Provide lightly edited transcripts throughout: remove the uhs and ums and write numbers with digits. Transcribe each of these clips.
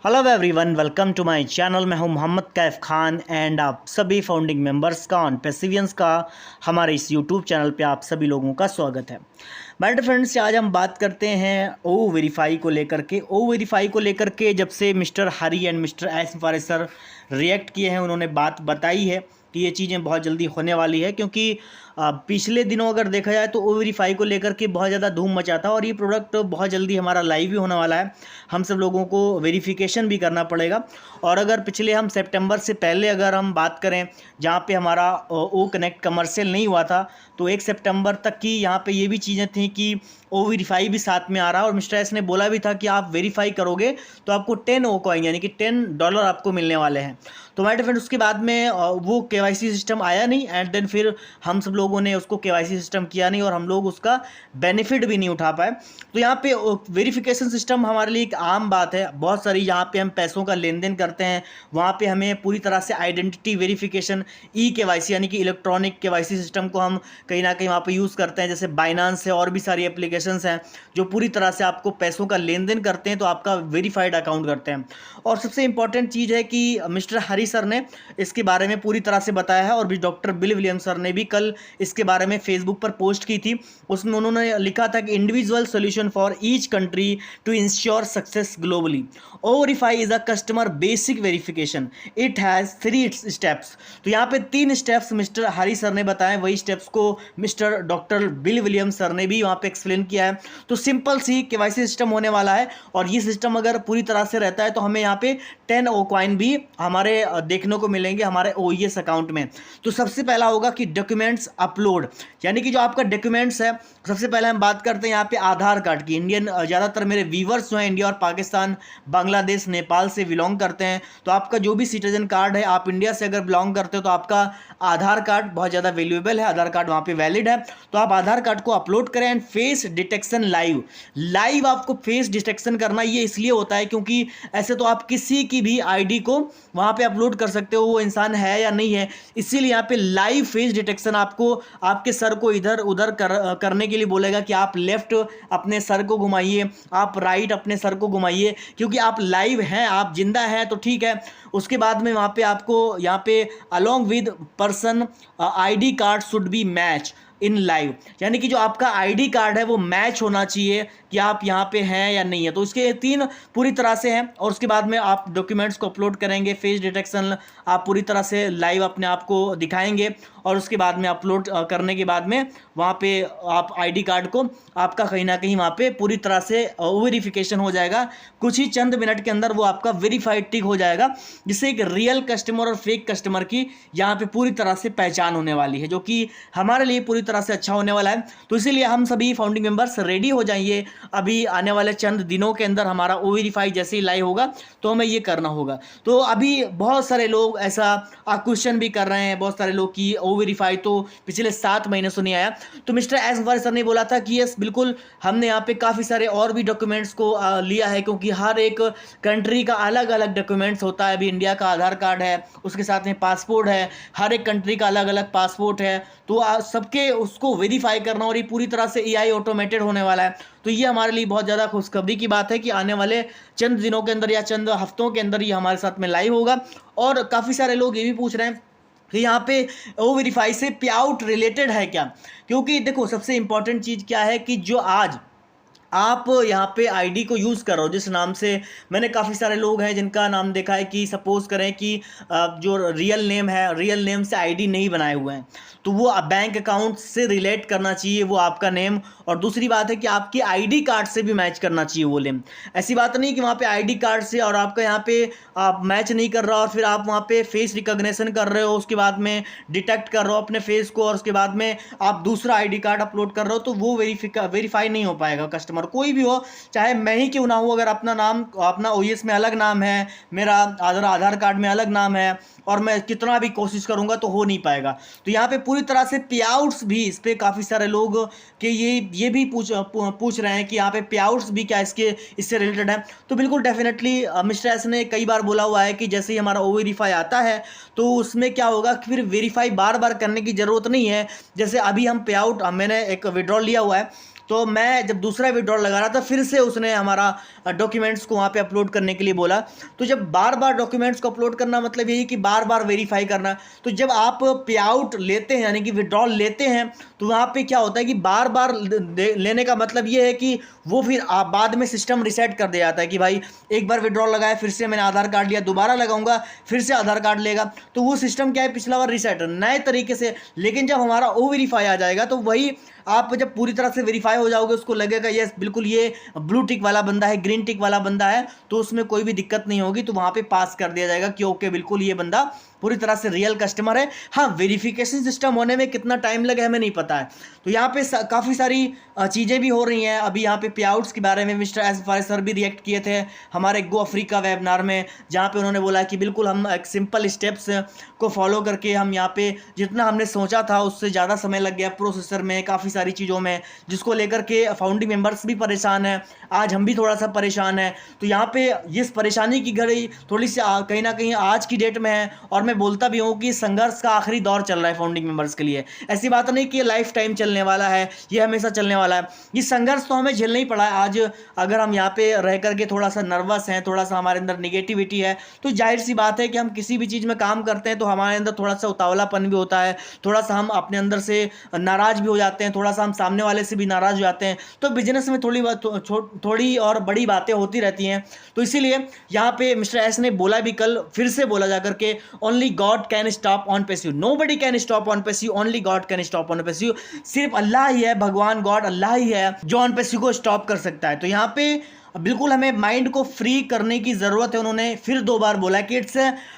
Hello everyone, welcome to my channel. मैं हूं Mohammad Kaif Khan and आप सभी फाउंडिंग मेंबर्स का ऑन पेसिवियंस का हमारे इस यूट्यूब चैनल पे आप सभी लोगों का स्वागत है। माय डियर फ्रेंड्स, आज हम बात करते हैं ओ वेरीफाई को लेकर के। ओ वेरीफाई को लेकर के जब से मिस्टर हरी एंड मिस्टर एस फारे सर रिएक्ट किए हैं, उन्होंने बात बताई है कि ये चीज़ें बहुत जल्दी होने वाली है, क्योंकि पिछले दिनों अगर देखा जाए तो ओ वेरीफाई को लेकर के बहुत ज़्यादा धूम मचा था और ये प्रोडक्ट बहुत जल्दी हमारा लाइव भी होने वाला है। हम सब लोगों को वेरिफिकेशन भी करना पड़ेगा। और अगर पिछले हम सितंबर से पहले अगर हम बात करें, जहाँ पे हमारा ओ कनेक्ट कमर्शियल नहीं हुआ था, तो 1 सितंबर तक की यहाँ पे ये भी चीज़ें थी कि ओ वेरीफाई भी साथ में आ रहा है। और मिस्टर एस ने बोला भी था कि आप वेरीफाई करोगे तो आपको 10 ओ कॉइन यानी कि $10 आपको मिलने वाले हैं। तो माय डियर फ्रेंड, उसके बाद में वो केवाईसी सिस्टम आया नहीं एंड देन फिर हम सब लोगों ने उसको केवाईसी सिस्टम किया नहीं और हम लोग उसका बेनिफिट भी नहीं उठा पाए। तो यहाँ पे वेरिफिकेशन सिस्टम हमारे लिए एक आम बात है। बहुत सारी जहाँ पे हम पैसों का लेन देन करते हैं वहाँ पे हमें पूरी तरह से आइडेंटिटी वेरिफिकेशन केवाईसी यानी कि इलेक्ट्रॉनिक केवाईसी सिस्टम को हम कहीं ना कहीं वहाँ पे यूज़ करते हैं। जैसे बाइनांस है और भी सारी एप्लीकेशंस हैं जो पूरी तरह से आपको पैसों का लेन देन करते हैं, तो आपका वेरीफाइड अकाउंट करते हैं। और सबसे इंपॉर्टेंट चीज़ है कि मिस्टर हरी सर ने इसके बारे में पूरी तरह से बताया है और भी डॉक्टर बिल विलियम्स सर ने भी कल इसके बारे में फेसबुक पर पोस्ट की थी। उसमें उन्होंने लिखा था कि individual solution for each country to ensure success globally. O verify is a customer basic verification, it has 3 steps. तो यहाँ पे 3 स्टेप्स मिस्टर हरी सर ने बताए, वही स्टेप्स को mister doctor bill Williams sir ने भी वहाँ पे एक्सप्लेन किया है। तो सिंपल सी केवाईसी सिस्टम होने वाला है और ये सिस्टम अगर पूरी तरह से रहता है तो हमें यहाँ पे 10 ओ कॉइन भी हमारे देखने को मिलेंगे हमारे ओईएस अकाउंट में। तो सबसे पहला होगा कि डॉक्यूमेंट्स अपलोड, यानी कि जो आपका डॉक्यूमेंट्स है, सबसे पहले हम बात करते हैं यहाँ पे आधार कार्ड की। इंडियन ज़्यादातर मेरे व्यूवर्स जो हैं इंडिया और पाकिस्तान, बांग्लादेश, नेपाल से बिलोंग करते हैं। तो आपका जो भी सिटीजन कार्ड है, आप इंडिया से अगर बिलोंग करते हो तो आपका आधार कार्ड बहुत ज़्यादा वैल्यूएबल है, आधार कार्ड वहाँ पे वैलिड है। तो आप आधार कार्ड को अपलोड करें एंड फेस डिटेक्शन लाइव आपको फेस डिटेक्शन करना ये इसलिए होता है क्योंकि ऐसे तो आप किसी की भी आईडी को वहाँ पे अपलोड कर सकते हो, वो इंसान है या नहीं है। इसीलिए यहाँ पे लाइव फेस डिटेक्शन आपको आपके सर को इधर उधर करने के लिए बोलेगा कि आप लेफ्ट अपने सर को घुमाइए, आप राइट अपने सर को घुमाइए, क्योंकि आप लाइव हैं, आप जिंदा हैं तो ठीक है। उसके बाद में वहाँ पे आपको यहाँ पे along with person ID card should be match in live, यानी कि जो आपका आईडी कार्ड है वो मैच होना चाहिए कि आप यहाँ पे हैं या नहीं है। तो इसके 3 पूरी तरह से हैं और उसके बाद में आप डॉक्यूमेंट्स को अपलोड करेंगे, फेस डिटेक्शन आप पूरी तरह से लाइव अपने आप को दिखाएंगे और उसके बाद में अपलोड करने के बाद में वहाँ पे आप आईडी कार्ड को आपका कहीं ना कहीं वहाँ पे पूरी तरह से वेरिफिकेशन हो जाएगा। कुछ ही चंद मिनट के अंदर वो आपका वेरीफाइड टिक हो जाएगा, जिससे एक रियल कस्टमर और फेक कस्टमर की यहाँ पे पूरी तरह से पहचान होने वाली है, जो कि हमारे लिए पूरी तरह से अच्छा होने वाला है। तो इसीलिए हम सभी फाउंडिंग मेंबर्स रेडी हो जाइए। अभी आने वाले चंद दिनों के अंदर हमारा ओ वेरीफाई जैसे ही लाइव होगा तो हमें ये करना होगा। तो अभी बहुत सारे लोग ऐसा क्वेश्चन भी कर रहे हैं, बहुत सारे लोग की ओ वेरीफाई तो पिछले 7 महीने से नहीं आया। तो मिस्टर एस वारे सर ने बोला था कि यस बिल्कुल, हमने यहाँ पे काफ़ी सारे और भी डॉक्यूमेंट्स को लिया है, क्योंकि हर एक कंट्री का अलग अलग डॉक्यूमेंट्स होता है। अभी इंडिया का आधार कार्ड है, उसके साथ में पासपोर्ट है, हर एक कंट्री का अलग अलग पासपोर्ट है। तो सबके उसको वेरीफाई करना और ये पूरी तरह से एआई ऑटोमेटेड होने वाला है। तो ये हमारे लिए बहुत ज़्यादा खुशखबरी की बात है कि आने वाले चंद दिनों के अंदर या चंद हफ्तों के अंदर ये हमारे साथ में लाइव होगा। और काफ़ी सारे लोग ये भी पूछ रहे हैं कि यहाँ पे ओ वेरीफाई से पे आउट रिलेटेड है क्या, क्योंकि देखो सबसे इंपॉर्टेंट चीज़ क्या है कि जो आज आप यहाँ पे आईडी को यूज़ कर रहे हो जिस नाम से, मैंने काफ़ी सारे लोग हैं जिनका नाम देखा है कि सपोज करें कि जो रियल नेम है, रियल नेम से आईडी नहीं बनाए हुए हैं, तो वो बैंक अकाउंट से रिलेट करना चाहिए वो आपका नेम। और दूसरी बात है कि आपकी आईडी कार्ड से भी मैच करना चाहिए वो नेम। ऐसी बात नहीं कि वहाँ पे आईडी कार्ड से और आपका यहाँ पे आप मैच नहीं कर रहा और फिर आप वहाँ पे फेस रिकॉग्निशन कर रहे हो, उसके बाद में डिटेक्ट कर रहे हो अपने फेस को और उसके बाद में आप दूसरा आईडी कार्ड अपलोड कर रहे हो, तो वो वेरीफाई नहीं हो पाएगा कस्टमर। कोई भी हो, चाहे मैं ही क्यों ना हूँ, अगर अपना नाम अपना ओएस में अलग नाम है, मेरा आधार कार्ड में अलग नाम है और मैं कितना भी कोशिश करूंगा तो हो नहीं पाएगा। तो यहाँ पे पूरी तरह से पे आउट्स भी, इस पे काफ़ी सारे लोग के ये भी पूछ रहे हैं कि यहाँ पे पे आउट्स भी क्या इससे रिलेटेड है। तो बिल्कुल डेफिनेटली मिस्टर एस ने कई बार बोला हुआ है कि जैसे ही हमारा ओ वेरीफाई आता है तो उसमें क्या होगा कि फिर वेरीफाई बार बार करने की ज़रूरत नहीं है। जैसे अभी हम पे आउट, मैंने एक विड्रॉल लिया हुआ है तो मैं जब दूसरा विड्रॉल लगा रहा था फिर से उसने हमारा डॉक्यूमेंट्स को वहाँ पे अपलोड करने के लिए बोला। तो जब बार बार डॉक्यूमेंट्स को अपलोड करना मतलब यही कि बार बार वेरीफाई करना। तो जब आप पे आउट लेते हैं यानी कि विड्रॉल लेते हैं तो वहाँ पे क्या होता है कि बार बार लेने का मतलब ये है कि वो फिर आप बाद में सिस्टम रिसेट कर दिया जाता है कि भाई एक बार विड्रॉल लगाया फिर से मैंने आधार कार्ड लिया, दोबारा लगाऊंगा फिर से आधार कार्ड लेगा, तो वो सिस्टम क्या है पिछला बार रिसेट नए तरीके से। लेकिन जब हमारा ओ वेरीफाई आ जाएगा तो वही आप जब पूरी तरह से वेरीफाई हो जाओगे उसको लगेगा यस बिल्कुल ये ब्लू टिक वाला बंदा है, ग्रीन टिक वाला बंदा है, तो उसमें कोई भी दिक्कत नहीं होगी। तो वहाँ पे पास कर दिया जाएगा कि ओके बिल्कुल ये बंदा पूरी तरह से रियल कस्टमर है। हाँ, वेरिफिकेशन सिस्टम होने में कितना टाइम लगे हमें नहीं पता है। तो यहाँ पे काफ़ी सारी चीज़ें भी हो रही हैं। अभी यहाँ पे पे आउट्स के बारे में मिस्टर एस फारिस सर भी रिएक्ट किए थे हमारे गो अफ्रीका वेबिनार में, जहाँ पे उन्होंने बोला कि बिल्कुल हम एक सिंपल स्टेप्स को फॉलो करके हम यहाँ पे जितना हमने सोचा था उससे ज़्यादा समय लग गया प्रोसेसर में, काफ़ी सारी चीज़ों में, जिसको लेकर के फाउंडिंग मेंबर्स भी परेशान हैं। आज हम भी थोड़ा सा परेशान हैं। तो यहाँ पे इस परेशानी की घड़ी थोड़ी सी कहीं ना कहीं आज की डेट में है। और मैं बोलता भी हूँ कि संघर्ष का आखिरी दौर चल रहा है फाउंडिंग मेंबर्स के लिए। ऐसी बात नहीं कि ये लाइफ टाइम चलने वाला है, ये हमेशा चलने वाला है। ये संघर्ष तो हमें झेलना ही पड़ा है। आज अगर हम यहाँ पे रह करके थोड़ा सा नर्वस हैं, थोड़ा सा हमारे अंदर निगेटिविटी है, तो जाहिर सी बात है कि हम किसी भी चीज़ में काम करते हैं तो हमारे अंदर थोड़ा सा उतावलापन भी होता है, थोड़ा सा हम अपने अंदर से नाराज भी हो जाते हैं, थोड़ा सा हम सामने वाले से भी नाराज हो जाते हैं। तो बिजनेस में थोड़ी और बड़ी बातें होती रहती हैं। तो इसीलिए यहाँ पे मिस्टर एस ने बोला भी, कल फिर से बोला जाकर के only God can stop on passive, nobody can stop on passive, only God can stop on passive. सिर्फ अल्लाह ही है, भगवान गॉड अल्लाह ही है जो ऑन पैसिव को स्टॉप कर सकता है। तो यहाँ पे बिल्कुल हमें माइंड को फ्री करने की ज़रूरत है। उन्होंने फिर 2 बार बोला कि इट्स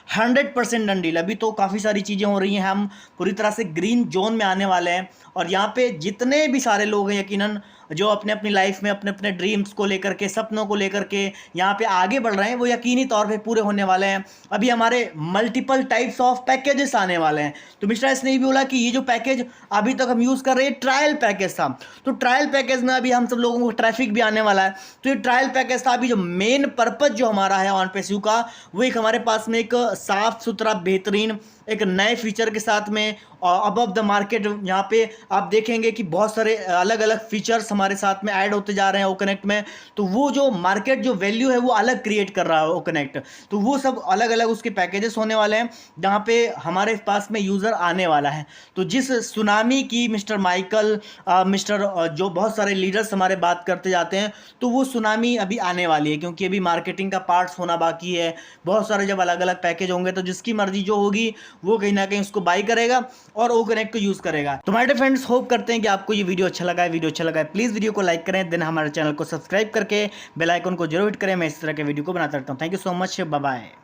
100% डन डील। अभी तो काफ़ी सारी चीज़ें हो रही हैं, हम पूरी तरह से ग्रीन जोन में आने वाले हैं। और यहाँ पे जितने भी सारे लोग हैं यकीनन जो अपने अपनी लाइफ में अपने अपने ड्रीम्स को लेकर के, सपनों को लेकर के यहाँ पे आगे बढ़ रहे हैं, वो यकीनी तौर पे पूरे होने वाले हैं। अभी हमारे मल्टीपल टाइप्स ऑफ पैकेजेस आने वाले हैं। तो मिस्टर एस ने भी बोला कि ये जो पैकेज अभी तक हम यूज़ कर रहे हैं ट्रायल पैकेज था, तो ट्रायल पैकेज में अभी हम सब लोगों को ट्रैफिक भी आने वाला है। तो ये ट्रायल पैकेज था। अभी जो मेन पर्पज जो हमारा है ऑन पैसिव का, वो एक हमारे पास में एक साफ सुथरा बेहतरीन एक नए फीचर के साथ में अबव द मार्केट, यहाँ पे आप देखेंगे कि बहुत सारे अलग अलग फीचर्स हमारे साथ में ऐड होते जा रहे हैं ओ कनेक्ट में। तो वो जो मार्केट जो वैल्यू है वो अलग क्रिएट कर रहा है ओ कनेक्ट। तो वो सब अलग अलग उसके पैकेजेस होने वाले हैं जहाँ पे हमारे पास में यूज़र आने वाला है। तो जिस सुनामी की मिस्टर माइकल जो बहुत सारे लीडर्स हमारे बात करते जाते हैं, तो वो सुनामी अभी आने वाली है, क्योंकि अभी मार्केटिंग का पार्ट्स होना बाकी है। बहुत सारे जब अलग अलग पैकेज होंगे तो जिसकी मर्जी जो होगी वो कहीं ना कहीं उसको बाई करेगा और ओ कनेक्ट को यूज़ करेगा। तो माय डियर फ्रेंड्स, होप करते हैं कि आपको ये वीडियो अच्छा लगा है। वीडियो अच्छा लगा है प्लीज़ वीडियो को लाइक करें, देन हमारे चैनल को सब्सक्राइब करके बेल आइकन को जरूर हिट करें। मैं इस तरह के वीडियो को बनाता रहता हूँ। Thank you so much, bye bye.